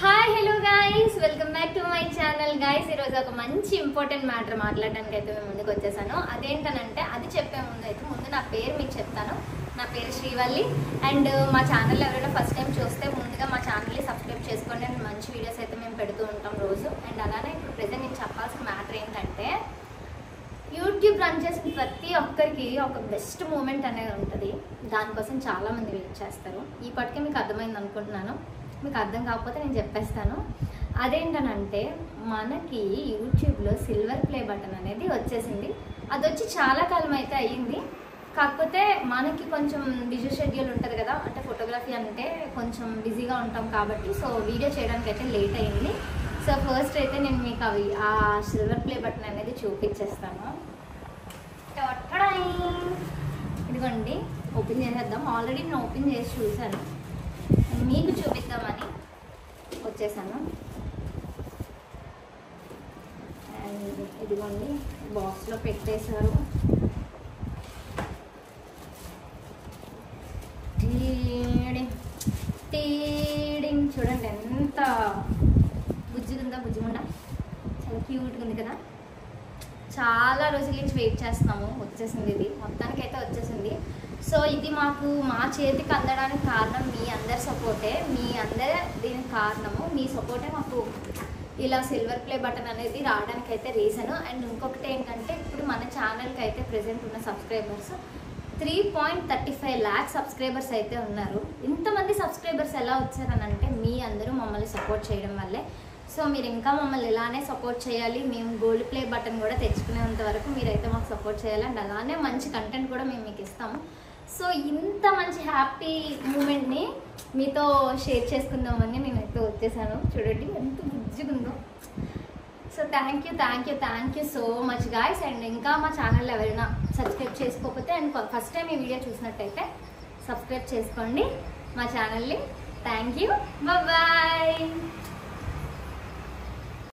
Hi hello guys, welcome back to my channel guys. ఈరోజు ఒక మంచి ఇంపార్టెంట్ మ్యాటర్ మాట్లాడడానికి అయితే మేము ముందుకు వచ్చేసాను. అదేంటనంటే అది చెప్పే ముందు నా పేరు మీకు చెప్తాను. నా పేరు శ్రీవల్లి. అండ్ మా ఛానల్ ఎవరైనా ఫస్ట్ టైం చూస్తే ముందుగా మా ఛానల్ని సబ్స్క్రైబ్ చేసుకోండి. అండ్ మంచి వీడియోస్ అయితే మేము పెడుతూ ఉంటాం రోజు. అండ్ అలానే ఇప్పుడు ప్రెజెంట్ నేను చెప్పాల్సిన మ్యాటర్ ఏంటంటే, యూట్యూబ్ రన్ చేసిన ప్రతి ఒక్కరికి ఒక బెస్ట్ మూమెంట్ అనేది ఉంటుంది. దానికోసం చాలామంది వెయిట్ చేస్తారు. ఈ పట్టుకే మీకు అర్థమైంది అనుకుంటున్నాను. మీకు అర్థం కాకపోతే నేను చెప్పేస్తాను. అదేంటనంటే, మనకి యూట్యూబ్లో సిల్వర్ ప్లే బటన్ అనేది వచ్చేసింది. అది వచ్చి చాలా కాలం అయితే అయ్యింది. కాకపోతే మనకి కొంచెం బిజీ షెడ్యూల్ ఉంటుంది కదా, అంటే ఫోటోగ్రఫీ అంటే కొంచెం బిజీగా ఉంటాం కాబట్టి సో వీడియో చేయడానికి అయితే లేట్ అయ్యింది. సో ఫస్ట్ అయితే నేను మీకు ఆ సిల్వర్ ప్లే బటన్ అనేది చూపించేస్తాను. ఇదిగోండి, ఓపెన్ చేసేద్దాం. ఆల్రెడీ నేను ఓపెన్ చేసి చూశాను, మీకు చూపిద్దామని వచ్చేసాను. అండ్ ఇదిగోండి, బాక్స్లో పెట్టేశారు. టీడింగ్ చూడండి, ఎంత బుజ్జిగుందా, బుజ్జిగుండా చాలా క్యూట్గా ఉంది కదా. చాలా రోజుల నుంచి వెయిట్ చేస్తున్నాము. వచ్చేసింది, ఇది మొత్తానికి అయితే వచ్చేసింది. సో ఇది మా చేతికి అందడానికి కారణం మీ అందరి సపోర్టే. మీ అందరే దీనికి కారణము. మీ సపోర్టే మాకు ఇలా సిల్వర్ ప్లే బటన్ అనేది రావడానికి అయితే రీజను. అండ్ ఇంకొకటి ఏంటంటే, ఇప్పుడు మన ఛానల్కి అయితే ప్రెజెంట్ ఉన్న సబ్స్క్రైబర్స్ 3.35 lakhs సబ్స్క్రైబర్స్ అయితే ఉన్నారు. ఇంతమంది సబ్స్క్రైబర్స్ ఎలా వచ్చారనంటే, మీ అందరూ మమ్మల్ని సపోర్ట్ చేయడం వల్లే. సో మీరు ఇంకా మమ్మల్ని ఇలానే సపోర్ట్ చేయాలి. మేము గోల్డ్ ప్లే బటన్ కూడా తెచ్చుకునేంత వరకు మీరైతే మాకు సపోర్ట్ చేయాలి. అండ్ అలానే మంచి కంటెంట్ కూడా మేము మీకు ఇస్తాము. సో ఇంత మంచి హ్యాపీ మూమెంట్ని మీతో షేర్ చేసుకుందామని నేనైతే వచ్చేసాను. చూడండి ఎంత బుజ్జిగా ఉందో. So thank you so much guys. And ఇంకా మా ఛానల్ ఎవరైనా సబ్స్క్రైబ్ చేసుకోకపోతే అండ్ ఫస్ట్ టైం ఈ వీడియో చూసినట్టయితే సబ్స్క్రైబ్ చేసుకోండి మా ఛానల్ని. Thank you, bye.